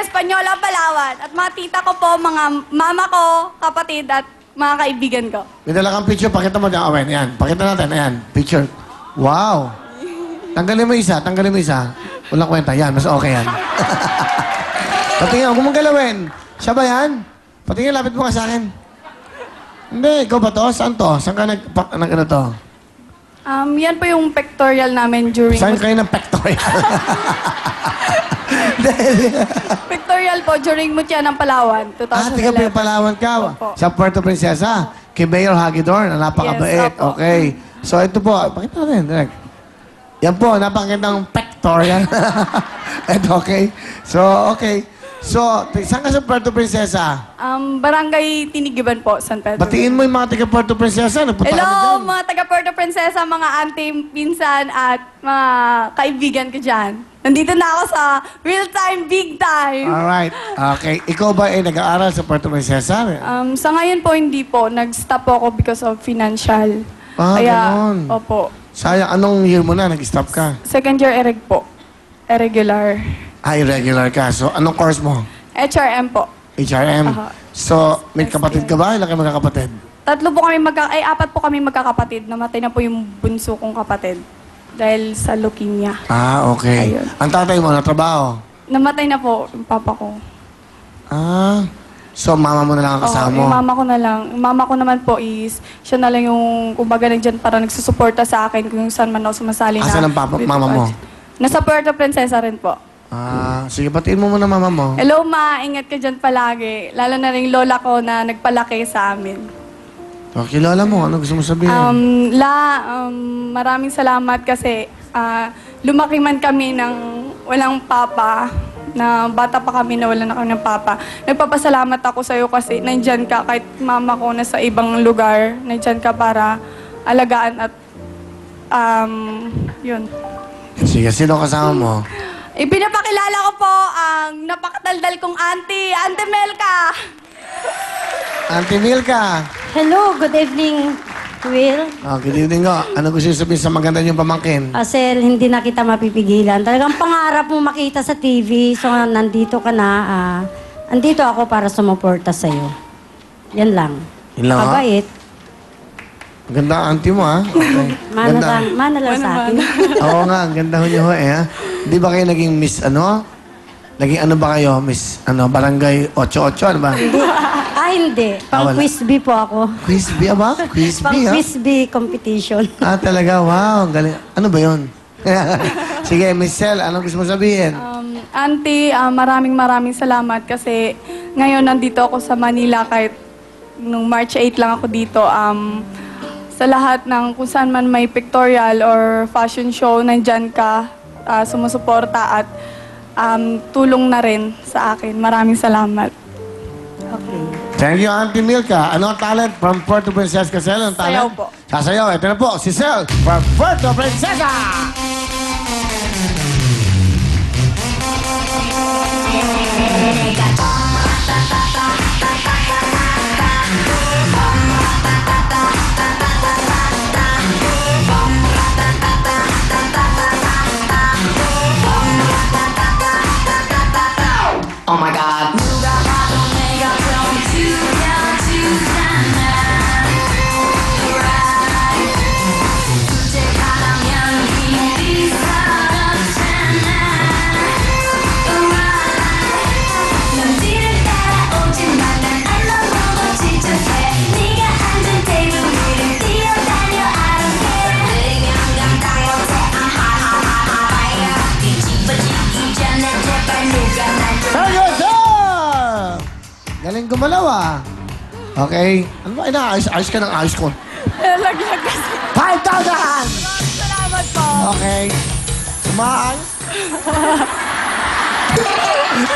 Española, Palawan. At mga tita ko po, mga mama ko, kapatid, at mga kaibigan ko. May dala kang picture, pakita mo dyan. Awen, ayan. Pakita natin, ayan. Picture. Wow. Tanggalin mo isa, tanggalin mo isa. Walang kwenta. Yan, mas okay yan. Patingin, huwag mong galawin. Siya ba yan? Patingin, lapit mo ka sa akin. Hindi, ikaw ba to? Saan to? Saan ka ano to? Yan po yung pectoral namin during... Saan kayo ng pectoral? Pectoral po during Mutya ng Palawan, 2011. Tiga Palawan ka. Opo. Sa Puerto Princesa. Kay Mayor Hagedorn, na napakabait. Yes, opo. Okay. So, ito po. Pakita natin, direct. Yan po, napakagandang pectoral. Ito, okay? So, okay. So, saan ka sa Puerto Princesa? Barangay Tinigiban po, San Pedro. Batiin mo yung mga taga Puerto Princesa. Nagpunta kami Hello, dyan. mga taga Puerto Princesa, mga auntie, pinsan, at mga kaibigan ko dyan. Nandito na ako sa real time, big time. Alright. Okay. Ikaw ba ay nag-aaral sa Puerto Princesa? Sa ngayon po, hindi po. Nag-stop po ako because of financial. Ganon. Opo. Sayang, anong year mo na? Nag-stop ka? Second year ereg po. Irregular. Irregular ka. So, anong course mo? HRM po. HRM. Aha. So, may kapatid ka ba? Ilan kayo magkakapatid? Apat po kami magkakapatid. Namatay na po yung bunso kong kapatid. Dahil sa leukemia. Okay. Ayun. Ang tatay mo, natrabaho? Namatay na po yung papa ko. So mama mo na lang ang kasama mo? Yung mama ko na lang. Yung mama ko naman po is, siya na lang yung, kumbaga nandyan para nagsusuporta sa akin kung saan man ako sumasali na. Asan ang mama mo? Nasa Puerto Princesa rin po. Sige, batiin mo muna mama mo. Hello ma, ingat ka dyan palagi. Lalo na rin lola ko na nagpalaki sa amin. Kilala mo, ano gusto mo sabihin? Maraming salamat kasi lumaki man kami ng walang papa, na bata pa kami na wala na kami ng papa. Nagpapasalamat ako sa'yo kasi nandyan ka kahit mama ko na sa ibang lugar. Nandyan ka para alagaan at yun. Sige, sino kasama mo? Ipinapakilala ko po ang napakadaldal kong auntie, Auntie Melka. Auntie Milka. Hello, good evening, Will. Good evening ko. Ano gusto sabihin sa maganda niyong pamangkin? Sel, hindi na kita mapipigilan. Talagang pangarap mo makita sa TV. So, nandito ka na. Andito ako para sumuporta sa'yo. Yan lang. Yun lang, ha? Kabait. Ang ganda ang auntie mo, ha? Okay. Mana lang sa akin. Oo nga, ang ganda ho niyo, ha? Di ba kayo naging miss, ano? Naging ano ba kayo? Miss, Barangay 88, ano ba? Hindi. Pang wala. quiz bee po ako. Quiz bee, ba? Quiz Pang bee, ha? quiz bee competition. Talaga? Wow, ang galing. Ano ba yun? Sige, Miss Sel, anong gusto mo sabihin? Auntie, maraming salamat kasi ngayon nandito ako sa Manila kahit nung March 8 lang ako dito. Sa lahat ng kung saan man may pictorial or fashion show, nandyan ka, sumusuporta at tulong na rin sa akin. Maraming salamat. Okay. Thank you, Auntie Milka. Ano ang talent from Puerto Princesa? Ano ang talent? Sayaw po. Sasayaw. Ito na po, si Sel from Puerto Princesa! Oh my God. Galing gumalaw, ah. Okay. Ano ba? Ayos ka ng ayos ko. Laglag kasi. 5,000! Salamat po. Okay. Sumaayos.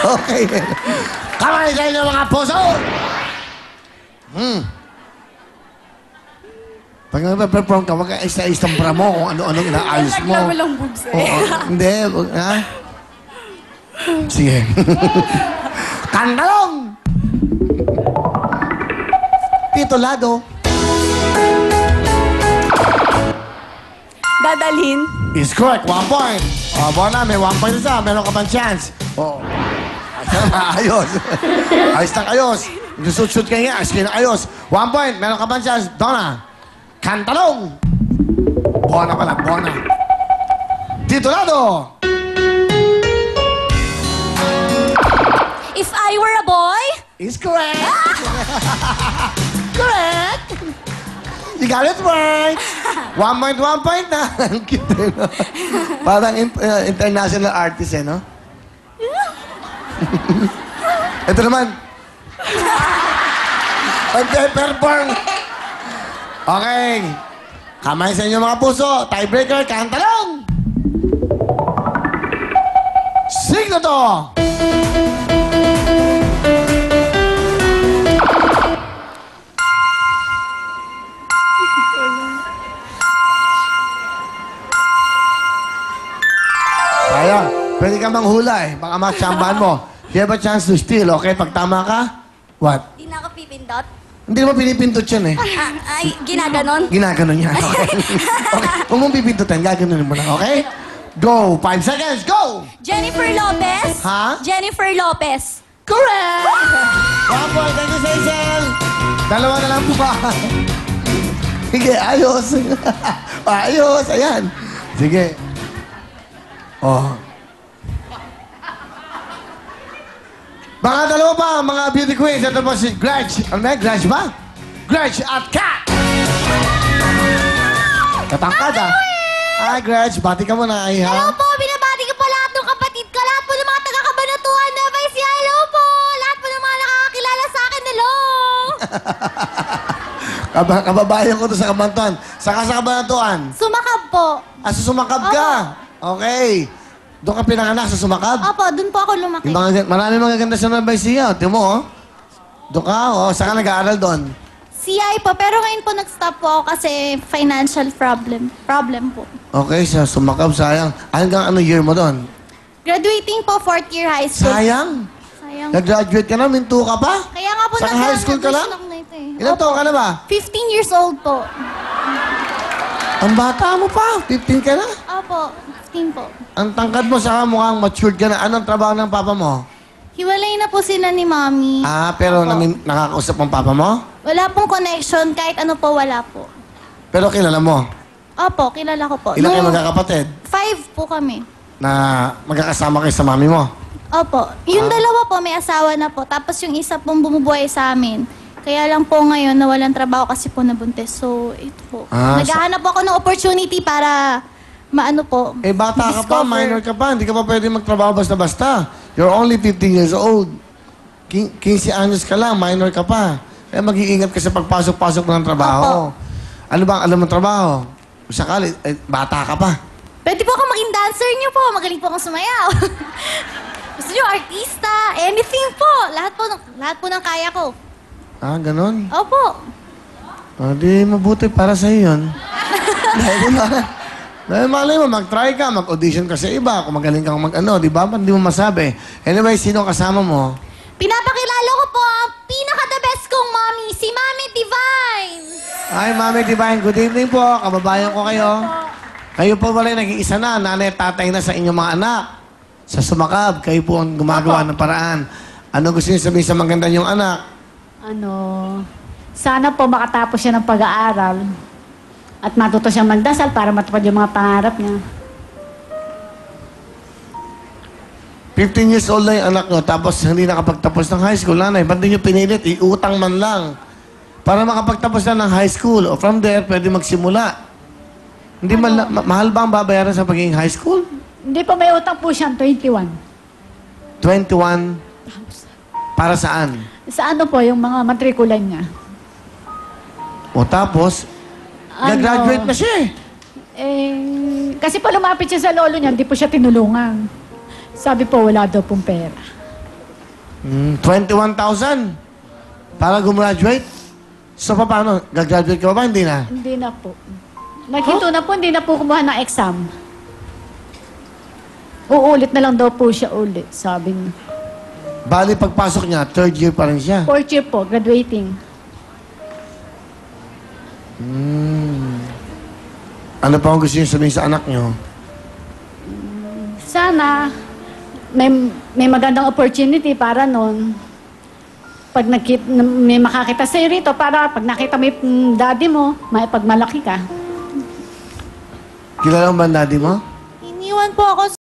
Okay. Kamay sa inyo, mga puso! Pag nag-perform ka, wag ka isa-isang mo kung ano-anong inaayos mo. Laglag mo lang boobs eh. Oo, hindi. Ha? Sige. Kantalong! Tito Lado. Dadalhin. Is correct. 1 point. Bona, may 1 point isa. Meron ka pang chance. Oo. Ayos. Ayos ng ayos. Shoot kayo nga, ayos kayo ng ayos. 1 point. Meron ka ba chance? Donna. Kantalong. Bona pala, bona. Titulado. If I were a boy, Is correct. Correct. You got it right. 1 point na. Ang cute eh, no? Parang international artist eh, no? Ito naman. Pag-perform. Okay. Kamay sa inyo mga puso. Tiebreaker, kantalong. Signo to. Sayang. Pwede ka manghula eh. Baka matsambahan mo. You have a chance to steal, okay? Pag tama ka, what? di na ako pipindot. Hindi naman pinipindot yan eh. Ay, ginaganon. Ginaganon niya. Okay. Okay. Kung mong pipindutan, gaganunin mo lang, okay? Go! 5 seconds, go! Jennifer Lopez. Ha? Jennifer Lopez. Correct! 1 point, thank you, Cecil! Dalawa na lang po ba? Sige, ayos. Ayos, ayan. Sige. Oh. Mga dalawa pa, mga beauty queens. Ito po si Gretch. Ano na? Gretch ba? Gretch at Kat! Katangkad ah. Hi, Gretch. Bati ka muna, ay Hello ha? po, binabati ko po lahat ng kapatid ko. Lahat po ng mga taga-Kabanatuan na may siya. Hello po. Lahat po ng mga nakakakilala sa akin. Hello. Kababayan ko to sa Kabanatuan. Saka sa Kabanatuan. Sumakab po. Sumakab ka. Okay. Doon ka pinanganak sa Sumakab? Opo, dun po ako lumaki. Yung marami mga ganda sa Nueva Ecija. Tingnan mo, oh. Doon ka, oh. Saan ka nag-aaral doon? CI po, pero ngayon po nag-stop po ako kasi financial problem. Problem po. Okay, sa Sumakab, sayang. Hanggang ano year mo doon? Graduating po, 4th year high school. Sayang. Sayang. Nag-graduate ka na, minto ka pa? Kaya nga po Sa high school ka lang? Na ito, eh. Ilan taon ka na ba? 15 years old po. Ang bata mo pa, 15 ka na. Opo, 15 po. Ang tangkad mo, saka mukhang matured ka na. Anong trabaho ng papa mo? Hiwalay na po sila ni Mami. Pero Opo. nakakausap ang papa mo? Wala pong connection, kahit ano po, wala po. Pero kilala mo? Opo, kilala ko po. Ilan kayo magkakapatid 5 po kami. na magkakasama kayo sa mami mo? Opo. Yung dalawa po, may asawa na po. Tapos yung isa pong bumubuhay sa amin. Kaya lang po ngayon, nawalan trabaho kasi po nabuntis. So, ito po. Naghahanap po ako ng opportunity para maano po. Bata ka pa, discover. minor ka pa. Hindi ka pa pwede magtrabaho basta-basta. You're only 15 years old. 15 anyos ka lang, minor ka pa. Kaya mag-iingat ka sa pagpasok-pasok ng trabaho. Ano bang alam mong trabaho? Sakali, bata ka pa. Pwede po ako maging dancer niyo po. Magaling po akong sumayaw. Gusto niyo, artista, anything po. Lahat po ng kaya ko. Ganon. Opo. Di mabuti para sa yun. Dahil malay mo, mag-try ka, mag-audition ka sa iba, kung magaling kang mag-ano, di ba? Ba't di mo masabi? Anyway, sino kasama mo? Pinapakilala ko po ang pinaka-the best kong mommy, si Mami Divine. Ay, Mami Divine, good evening po. Kababayan ko kayo. Kayo po wala nag-iisa na, nanay at tatay na sa inyong mga anak. Sa Sumakab, kayo po ang gumagawa ng paraan. Ano gusto niyo sabihin sa maganda niyong anak? Sana po makatapos siya ng pag-aaral at matuto siyang magdasal para matupad yung mga pangarap niya. 15 years old na yung anak nyo, tapos hindi nakapagtapos ng high school. Nanay, ba't di nyo pinilit? Iutang man lang. Para makapagtapos na ng high school. O from there, pwede magsimula. Hindi mahal ba ang babayaran sa pagiging high school? Hindi po, may utang po siyang 21. 21. Para saan? Sa ano po, yung mga matrikulan niya. O tapos, nag-graduate na siya eh. Kasi po lumapit siya sa lolo niya, hindi po siya tinulungan. Sabi po, wala daw pong pera. 21,000 para gumraduate. So, paano? Gagraduate ka ba? Hindi na. Hindi na po. Naghinto na po, hindi na po kumuha ng exam. Uulit na lang daw po siya ulit, sabi niya. Bali, pagpasok niya, third year pa rin siya. 4th year po, graduating. Ano pa ang gusto niyo sabihin sa anak niyo? Sana, may magandang opportunity para noon. Pag may makakita sa'yo rito, para pag nakita mo yung daddy mo, pag malaki ka. Kilala mo ba ang daddy mo? Iniwan po ako